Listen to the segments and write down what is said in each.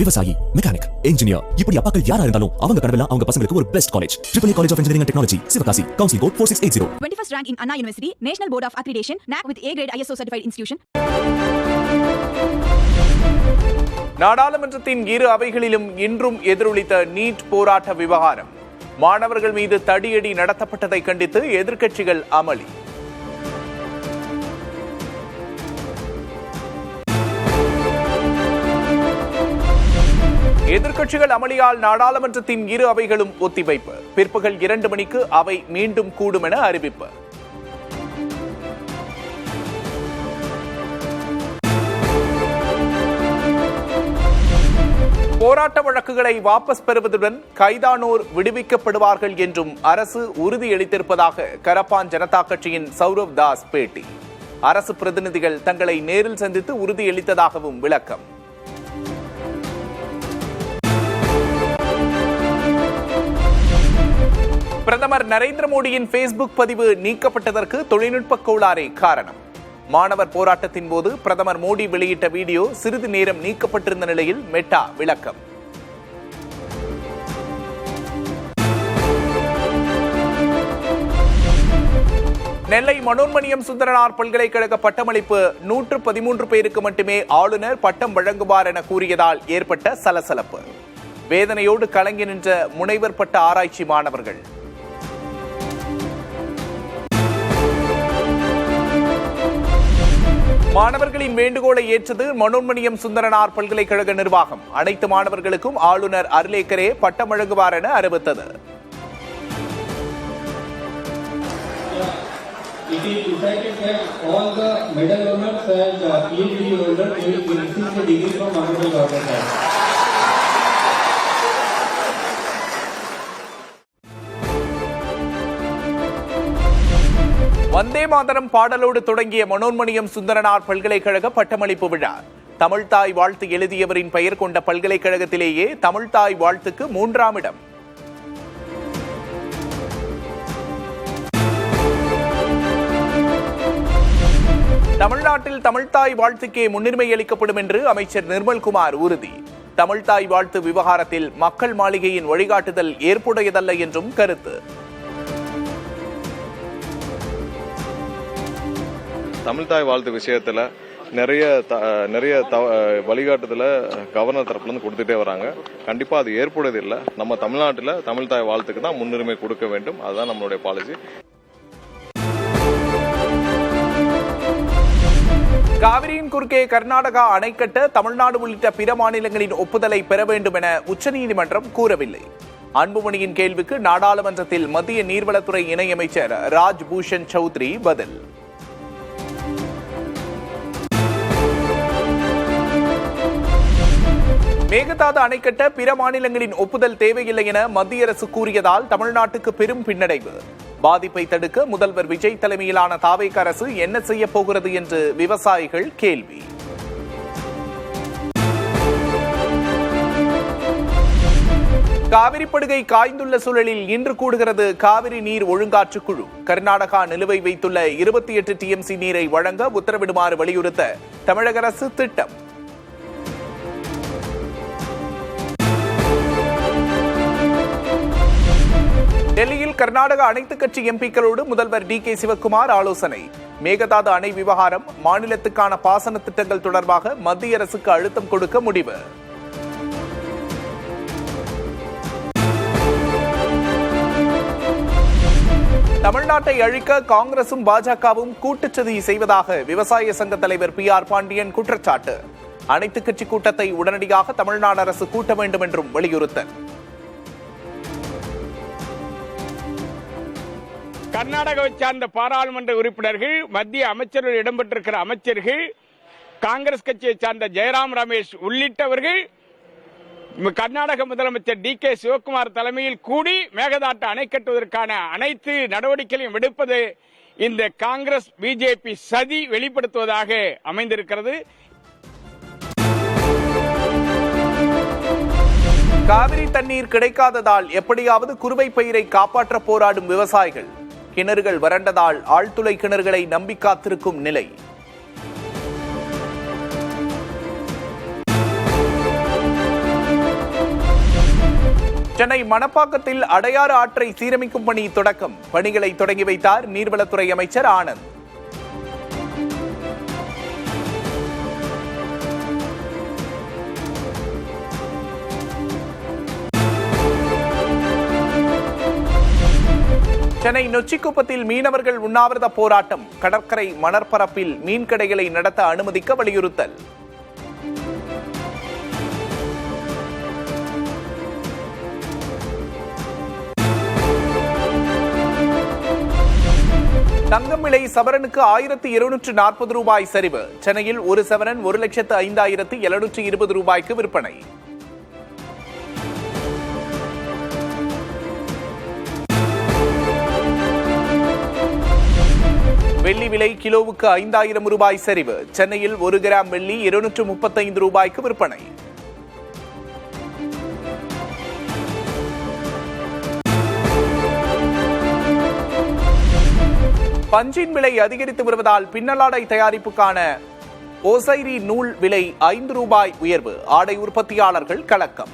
விவசாயி, mechanic, engineer, இப்படி அப்பாக்கள் யாரா இருந்தாலும் அவங்க கனவெல்லாம் அவங்க பசங்களுக்கு ஒரு best college. AAA College of Engineering and Technology, Sivakasi. Counseling code 4680. 21st rank in Anna University, National Board of Accreditation, NAC with A grade ISO certified institution. நாடாளுமன்றத்தின் இரு அவைகளிலும் இன்றும் எதிரொலித்த நீட் போராட்ட விவகாரம். மாணவர்கள் மீது தடியடி நடத்தப்பட்டதை கண்டித்து எதிர்க்கட்சிகள் அமளி. எதிர்க்கட்சிகள் அமளியால் நாடாளுமன்றத்தின் இரு அவைகளும் ஒத்திவைப்பு. பிற்பகல் 2 மணிக்கு அவை மீண்டும் கூடும் என அறிவிப்பு. போராட்ட வழக்குகளை வாபஸ் பெறுவதுடன் கைதானோர் விடுவிக்கப்படுவார்கள் என்றும் அரசு உறுதியளித்திருப்பதாக கரப்பான் ஜனதா கட்சியின் சௌரவ் தாஸ் பேட்டி. அரசு பிரதிநிதிகள் தங்களை நேரில் சந்தித்து உறுதியளித்ததாகவும் விளக்கம். பிரதமர் நரேந்திர மோடியின் பேஸ்புக் பதிவு நீக்கப்பட்டதற்கு தொழில்நுட்ப கோளாறே காரணம். மாணவர் போராட்டத்தின் போது பிரதமர் மோடி வெளியிட்ட வீடியோ சிறிது நேரம் நீக்கப்பட்டிருந்த நிலையில் மெட்டா விளக்கம். நெல்லை மனோன்மணியம் சுந்தரனார் பல்கலைக்கழக பட்டமளிப்பு 113 பேருக்கு மட்டுமே ஆளுநர் பட்டம் வழங்குவார் என கூறியதால் ஏற்பட்ட சலசலப்பு. வேதனையோடு கலங்கி நின்ற முனைவர் பட்ட ஆராய்ச்சி மாணவர்கள். மாணவர்களின் வேண்டுகோளை ஏற்றது மனோன்மணியம் சுந்தரனார் பல்கலைக்கழக நிர்வாகம். அனைத்து மாணவர்களுக்கும் ஆளுநர் அர்லேக்கரே பட்டம் வழங்குவார் என அறிவித்தது. வந்தே மாதரம் பாடலோடு தொடங்கிய மனோன்மணியம் சுந்தரனார் பல்கலைக்கழக பட்டமளிப்பு விழா. தமிழ்தாய் வாழ்த்து எழுதியவரின் பெயர் கொண்ட பல்கலைக்கழகத்திலேயே தமிழ்தாய் வாழ்த்துக்கு 3ஆம் இடம். தமிழ்நாட்டில் தமிழ்தாய் வாழ்த்துக்கே முன்னுரிமை அளிக்கப்படும் என்று அமைச்சர் நிர்மல்குமார் உறுதி. தமிழ்தாய் வாழ்த்து விவகாரத்தில் மக்கள் மாளிகையின் வழிகாட்டுதல் ஏற்புடையதல்ல என்றும் கருத்து. தமிழ்தாய் வாழ்த்து விஷயத்துல நிறைய வழிகாட்டுதல கவர்னர் தரப்புல இருந்து கொடுத்துட்டே வராங்க. கண்டிப்பா அது ஏற்புடையது இல்லை. நம்ம தமிழ்நாட்டில் தமிழ்தாய் வாழ்த்துக்கு தான் முன்னுரிமை கொடுக்க வேண்டும். அதுதான் நம்மளுடைய பாலிசி. காவிரியின் குறுக்கே கர்நாடகா அணை கட்ட தமிழ்நாடு உள்ளிட்ட பிற மாநிலங்களின் ஒப்புதலை பெற வேண்டும் என உச்சநீதிமன்றம் கூறவில்லை. அன்புமணியின் கேள்விக்கு நாடாளுமன்றத்தில் மத்திய நீர்வளத்துறை இணையமைச்சர் ராஜ் பூஷன் சௌத்ரி பதில். மேகதாது அணை கட்ட பிற மாநிலங்களின் ஒப்புதல் தேவையில்லை என மத்திய அரசு கூறியதால் தமிழ்நாட்டுக்கு பெரும் பின்னடைவு. பாதிப்பை தடுக்க முதல்வர் விஜய் தலைமையிலான தாவேக அரசு என்ன செய்ய போகிறது என்று விவசாயிகள் கேள்வி. காவிரி படுகை காய்ந்துள்ள சூழலில் இன்று கூடுகிறது காவிரி நீர் ஒழுங்காற்று குழு. கர்நாடகா நிலுவை வைத்துள்ள 28 TMC நீரை வழங்க உத்தரவிடுமாறு வலியுறுத்த தமிழக அரசு திட்டம். டெல்லியில் கர்நாடக அனைத்துக் கட்சி எம்பிக்களோடு முதல்வர் DK சிவக்குமார் ஆலோசனை. மேகதாது அணை விவகாரம், மாநிலத்துக்கான பாசன திட்டங்கள் தொடர்பாக மத்திய அரசுக்கு அழுத்தம் கொடுக்க முடிவு. தமிழ்நாட்டை அழிக்க காங்கிரசும் பாஜகவும் கூட்டுச்சதி செய்வதாக விவசாய சங்க தலைவர் PR பாண்டியன் குற்றச்சாட்டு. அனைத்துக் கட்சி கூட்டத்தை உடனடியாக தமிழ்நாடு அரசு கூட்ட வேண்டும் என்றும் வலியுறுத்தல். கர்நாடகாவை சார்ந்த பாராளுமன்ற உறுப்பினர்கள், மத்திய அமைச்சர்கள் இடம்பெற்றிருக்கிற அமைச்சர்கள், காங்கிரஸ் கட்சியை சார்ந்த ஜெயராம் ரமேஷ் உள்ளிட்டவர்கள் கர்நாடக முதலமைச்சர் DK சிவக்குமார் தலைமையில் கூடி மேகதாட்டு அணை கட்டுவதற்கான அனைத்து நடவடிக்கைகளையும் விடுப்பது இந்த காங்கிரஸ் BJP சதி வெளிப்படுத்துவதாக அமைந்திருக்கிறது. காவிரி தண்ணீர் கிடைக்காததால் எப்படியாவது குறுவை பயிரை காப்பாற்ற போராடும் விவசாயிகள். கிணறுகள் வறண்டதால் ஆழ்துளை கிணறுகளை நம்பி காத்திருக்கும் நிலை. சென்னை மணப்பாக்கத்தில் அடையாறு ஆற்றை சீரமைக்கும் பணி தொடக்கம். பணிகளை தொடங்கி வைத்தார் நீர்வளத்துறை அமைச்சர் ஆனந்த். சென்னை நொச்சிக்குப்பத்தில் மீனவர்கள் உண்ணாவிரத போராட்டம். கடற்கரை மணற்பரப்பில் மீன்கடைகளை நடத்த அனுமதிக்க வலியுறுத்தல். தங்கம் விலை சவரனுக்கு 1240 ரூபாய் சரிவு. சென்னையில் ஒரு சவரன் 1,05,720 ரூபாய்க்கு விற்பனை. வெள்ளி விலை கிலோவுக்கு 5,000 ரூபாய் சரிவு. சென்னையில் 1 கிராம் வெள்ளி 235 ரூபாய்க்கு விற்பனை. பஞ்சின் விலை அதிகரித்து வருவதால் பின்னலாடை தயாரிப்புக்கான ஓசைரி நூல் விலை 5 ரூபாய் உயர்வு. ஆடை உற்பத்தியாளர்கள் கலக்கம்.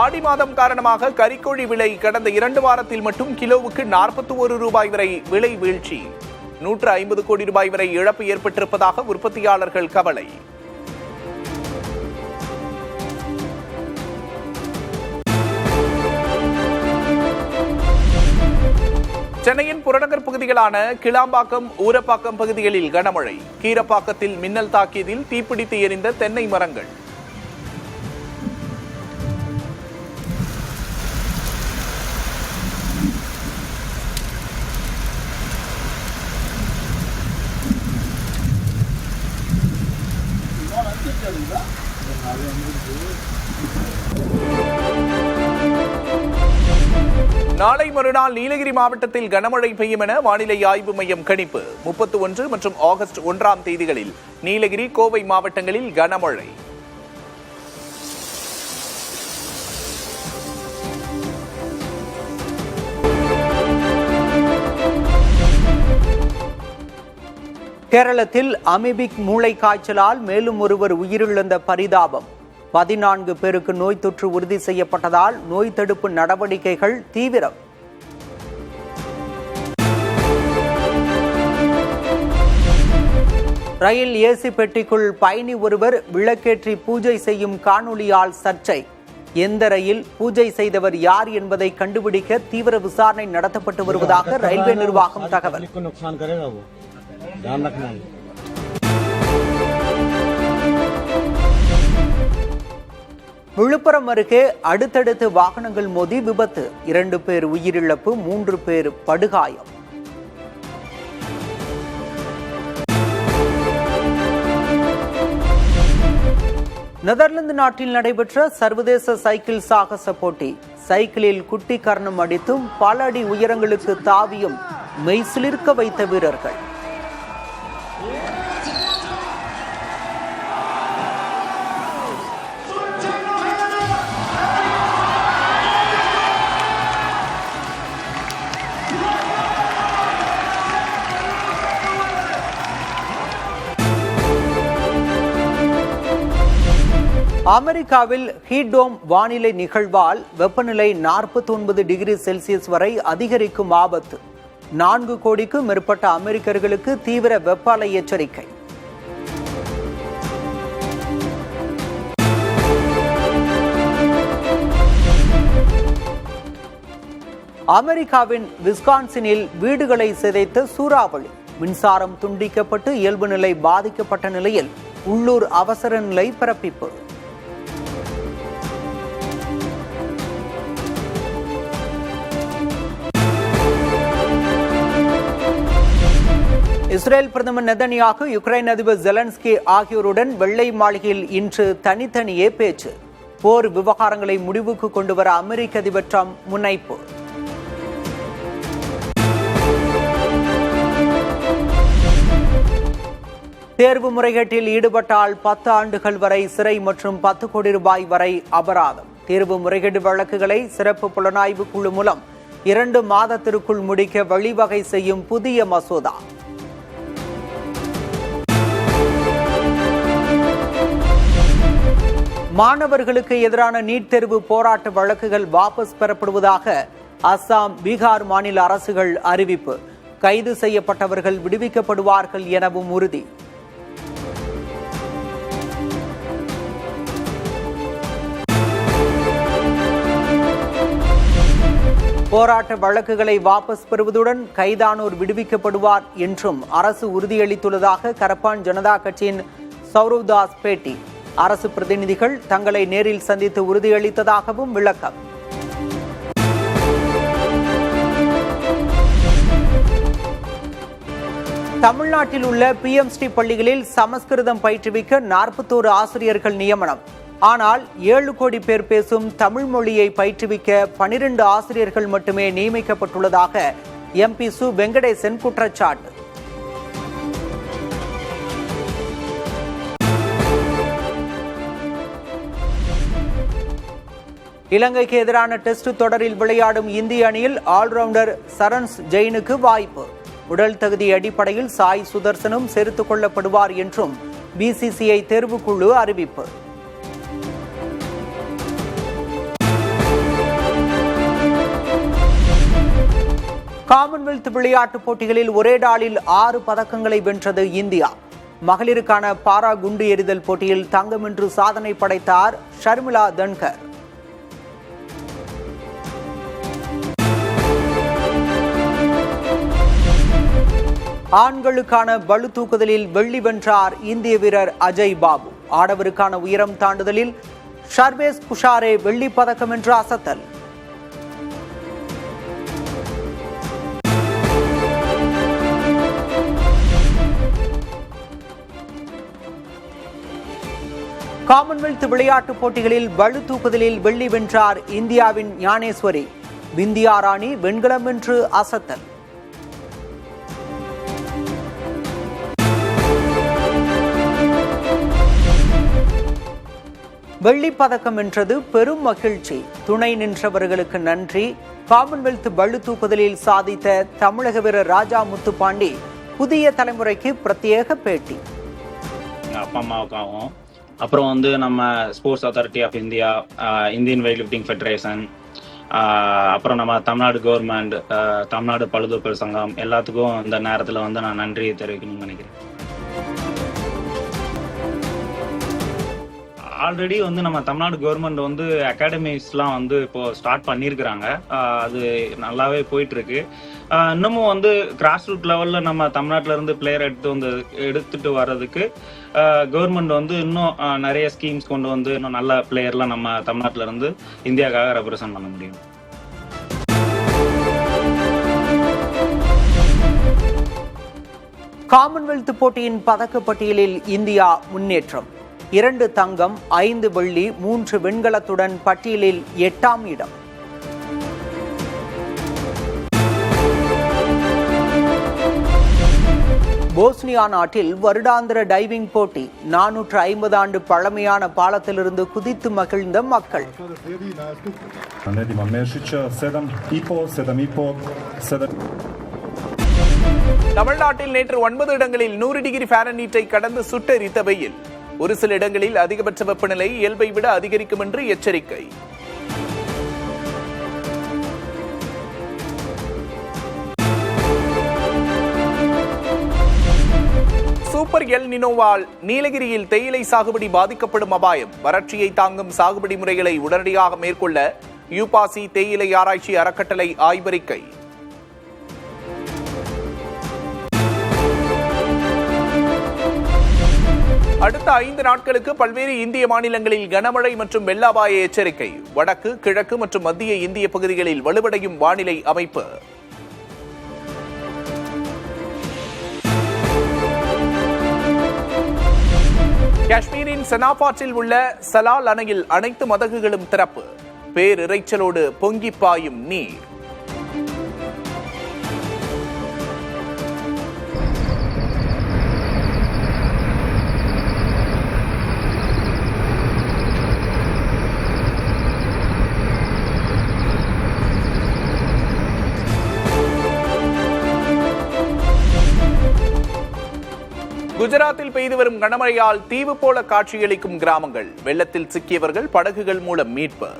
ஆடி மாதம் காரணமாக கறிக்கோழி விலை கடந்த 2 வாரத்தில் மட்டும் கிலோவுக்கு 41 ரூபாய் வரை விலை வீழ்ச்சி. 150 கோடி ரூபாய் வரை இழப்பு ஏற்பட்டிருப்பதாக உற்பத்தியாளர்கள் கவலை. சென்னையின் புறநகர் பகுதிகளான கிளாம்பாக்கம், ஊரப்பாக்கம் பகுதிகளில் கனமழை. கீரப்பாக்கத்தில் மின்னல் தாக்கியதில் தீப்பிடித்து எரிந்த தென்னை மரங்கள். நாளை மறுநாள் நீலகிரி மாவட்டத்தில் கனமழை பெய்யும் என வானிலை ஆய்வு மையம் கணிப்பு. 31 மற்றும் ஆகஸ்ட் 1ஆம் தேதிகளில் நீலகிரி, கோவை மாவட்டங்களில் கனமழை. கேரளத்தில் அமீபிக் மூளை காய்ச்சலால் மேலும் ஒருவர் உயிரிழந்த பரிதாபம். 14 பேருக்கு நோய் தொற்று உறுதி செய்யப்பட்டதால் நோய் தடுப்பு நடவடிக்கைகள் தீவிரம். ரயில் ஏசி பெட்டிக்குள் பயணி ஒருவர் விளக்கேற்றி பூஜை செய்யும் காணொளியால் சர்ச்சை. எந்த ரயில், பூஜை செய்தவர் யார் என்பதை கண்டுபிடிக்க தீவிர விசாரணை நடத்தப்பட்டு வருவதாக ரயில்வே நிர்வாகம் தகவல். விழுப்புரம் அருகே அடுத்தடுத்து வாகனங்கள் மோதி விபத்து. 2 பேர் உயிரிழப்பு, 3 பேர் படுகாயம். நெதர்லாந்து நாட்டில் நடைபெற்ற சர்வதேச சைக்கிள் சாகச போட்டி. சைக்கிளில் குட்டி கர்ணம் அடித்தும் பல அடி உயரங்களுக்கு தாவியும் மெய்சிலிர்க்க வைத்த வீரர்கள். அமெரிக்காவில் ஹீட்டோம் வானிலை நிகழ்வால் வெப்பநிலை 49 டிகிரி செல்சியஸ் வரை அதிகரிக்கும் ஆபத்து. 4 கோடிக்கும் மேற்பட்ட அமெரிக்கர்களுக்கு தீவிர வெப்ப அலை எச்சரிக்கை. அமெரிக்காவின் விஸ்கான்சினில் வீடுகளை சிதைத்த சூறாவளி. மின்சாரம் துண்டிக்கப்பட்டு இயல்பு நிலை பாதிக்கப்பட்ட நிலையில் உள்ளூர் அவசர நிலை பிறப்பிப்பு. இஸ்ரேல் பிரதமர் நெதன்யாகு, யுக்ரைன் அதிபர் ஜெலன்ஸ்கி ஆகியோருடன் வெள்ளை மாளிகையில் இன்று தனித்தனியே பேச்சு. போர் விவகாரங்களை முடிவுக்கு கொண்டு வர அமெரிக்க அதிபர் ட்ரம்ப் முனைப்பு. தேர்வு முறைகேட்டில் ஈடுபட்டால் 10 ஆண்டுகள் வரை சிறை மற்றும் 10 கோடி ரூபாய் வரை அபராதம். தேர்வு முறைகேடு வழக்குகளை சிறப்பு புலனாய்வு குழு மூலம் 2 மாதத்திற்குள் முடிக்க வழிவகை செய்யும் புதிய மசோதா. மாணவர்களுக்கு எதிரான நீட் தேர்வு போராட்ட வழக்குகள் வாபஸ் பெறப்படுவதாக அஸ்ஸாம், பீகார் மாநில அரசுகள் அறிவிப்பு. கைது செய்யப்பட்டவர்கள் விடுவிக்கப்படுவார்கள் எனவும் உறுதி. போராட்ட வழக்குகளை வாபஸ் பெறுவதுடன் கைதானோர் விடுவிக்கப்படுவார் என்றும் அரசு உறுதியளித்துள்ளதாக கரப்பான் ஜனதா கட்சியின் சௌரவ் தாஸ் பேட்டி. அரசு பிரதிநிதிகள் தங்களை நேரில் சந்தித்து உறுதியளித்ததாகவும் விளக்கம். தமிழ்நாட்டில் உள்ள PMC பள்ளிகளில் சமஸ்கிருதம் பயிற்றுவிக்க 41 ஆசிரியர்கள் நியமனம். ஆனால் 7 கோடி பேர் பேசும் தமிழ் மொழியை பயிற்றுவிக்க 12 ஆசிரியர்கள் மட்டுமே நியமிக்கப்பட்டுள்ளதாக MP சு வெங்கடேசன் குற்றச்சாட்டு. இலங்கைக்கு எதிரான டெஸ்ட் தொடரில் விளையாடும் இந்திய அணியில் ஆல்ரவுண்டர் சரண்ஸ் ஜெயினுக்கு வாய்ப்பு. உடல் தகுதி அடிப்படையில் சாய் சுதர்சனும் சேர்த்துக் கொள்ளப்படுவார் என்றும் BCCI தேர்வுக்குழு அறிவிப்பு. காமன்வெல்த் விளையாட்டுப் போட்டிகளில் ஒரே நாளில் 6 பதக்கங்களை வென்றது இந்தியா. மகளிருக்கான பாரா குண்டு எறிதல் போட்டியில் தங்கம் வென்று சாதனை படைத்தார் ஷர்மிளா தன்கர். ஆண்களுக்கான பளு தூக்குதலில் வெள்ளி வென்றார் இந்திய வீரர் அஜய் பாபு. ஆடவருக்கான உயரம் தாண்டுதலில் ஷர்வேஸ் குஷாரே வெள்ளி பதக்கம் வென்று அசத்தல். காமன்வெல்த் விளையாட்டுப் போட்டிகளில் பளு தூக்குதலில் வெள்ளி வென்றார் இந்தியாவின் ஞானேஸ்வரி. விந்தியா ராணி வெண்கலம் வென்று அசத்தல். வெள்ளி பதக்கம் வென்றது பெரும் மகிழ்ச்சி. துணை நின்றவர்களுக்கு நன்றி. காமன்வெல்த் பளு தூக்குதலில் சாதித்த தமிழக வீரர் ராஜா முத்துப்பாண்டி புதிய தலைமுறைக்கு பிரத்யேக பேட்டி. அப்பா அம்மாவுக்காகவும் அப்புறம் நம்ம sports authority of India, Indian weight lifting federation, அப்புறம் நம்ம தமிழ்நாடு கவர்மெண்ட், தமிழ்நாடு பளுதூக்கல் சங்கம் எல்லாத்துக்கும் இந்த நேரத்தில் நான் நன்றியை தெரிவிக்கணும்னு நினைக்கிறேன். ஆல்ரெடி நம்ம தமிழ்நாடு கவர்மெண்ட் அகாடமிஸ்லாம் இப்போ ஸ்டார்ட் பண்ணியிருக்கிறாங்க. அது நல்லாவே போயிட்டு இருக்கு. இன்னமும் கிராஸ் ரூட் லெவல்ல நம்ம தமிழ்நாட்டில இருந்து பிளேயர் எடுத்துட்டு வர்றதுக்கு கவர்மெண்ட் இன்னும் நிறைய ஸ்கீம்ஸ் கொண்டு இன்னும் நல்ல பிளேயர்லாம் நம்ம தமிழ்நாட்டில இருந்து இந்தியாவுக்காக ரெப்ரசன்ட் பண்ண முடியும். காமன்வெல்த் போட்டியின் பதக்க பட்டியலில் இந்தியா முன்னேற்றம். 2 தங்கம், 5 வெள்ளி, 3 வெண்கலத்துடன் பட்டியலில் 8ஆம் இடம். போஸ்னியா நாட்டில் வருடாந்திர டைவிங் போட்டி. 450 ஆண்டு பழமையான பாலத்திலிருந்து குதித்து மகிழ்ந்த மக்கள். தமிழ்நாட்டில் நேற்று 9 இடங்களில் 100 டிகிரி ஃபாரன்ஹீட்டை கடந்து சுட்டெரித்த வெயில். ஒரு சில இடங்களில் அதிகபட்ச வெப்பநிலை இயல்பை விட அதிகரிக்கும் என்று எச்சரிக்கை. சூப்பர் எல் நினோவால் நீலகிரியில் தேயிலை சாகுபடி பாதிக்கப்படும் அபாயம். வறட்சியை தாங்கும் சாகுபடி முறைகளை உடனடியாக மேற்கொள்ள யூபாசி தேயிலை ஆராய்ச்சி அறக்கட்டளை ஆய்வறிக்கை. அடுத்த 5 நாட்களுக்கு பல்வேறு இந்திய மாநிலங்களில் கனமழை மற்றும் வெள்ள அபாய எச்சரிக்கை. வடக்கு, கிழக்கு மற்றும் மத்திய இந்திய பகுதிகளில் வலுவடையும் வானிலை அமைப்பு. காஷ்மீரின் செனாபாட்டில் உள்ள சலால் அணையில் அனைத்து மதகுகளும் திறப்பு. பேரிரைச்சலோடு பொங்கி பாயும் நீர். குஜராத்தில் பெய்து வரும் கனமழையால் தீவு போல காட்சியளிக்கும் கிராமங்கள். வெள்ளத்தில் சிக்கியவர்கள் படகுகள் மூலம் மீட்பு.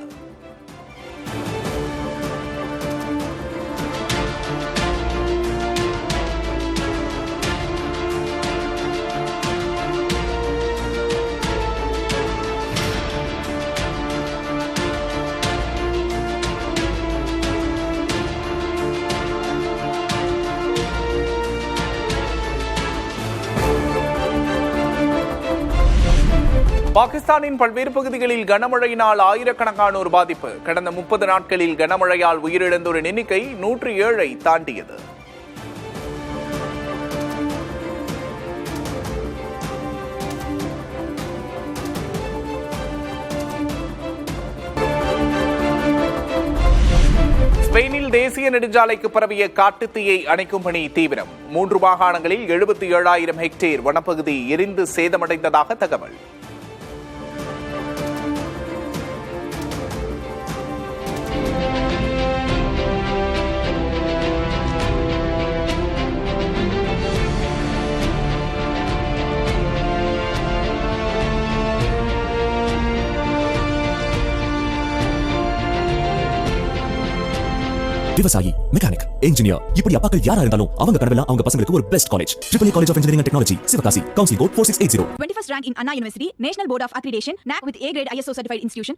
பாகிஸ்தானின் பல்வேறு பகுதிகளில் கனமழையினால் ஆயிரக்கணக்கானோர் பாதிப்பு. கடந்த 30 நாட்களில் கனமழையால் உயிரிழந்தோரின் எண்ணிக்கை 107 தாண்டியது. ஸ்பெயினில் தேசிய நெடுஞ்சாலைக்கு பரவிய காட்டுத்தீயை அணைக்கும் பணி தீவிரம். 3 மாகாணங்களில் 77,000 ஹெக்டேர் வனப்பகுதி எரிந்து சேதமடைந்ததாக தகவல். விவசாயி, மெக்கானிக், இன்ஜினியர், இப்படி அப்பாக்கள் யாரா இருந்தாலும் அவங்க கனவெல்லாம் அவங்க பசங்களுக்கு ஒரு best college. AAA College of Engineering and Technology, Sivakasi. Counseling code 4680. 21st rank in Anna University, National Board of Accreditation, NAC with A grade ISO certified institution.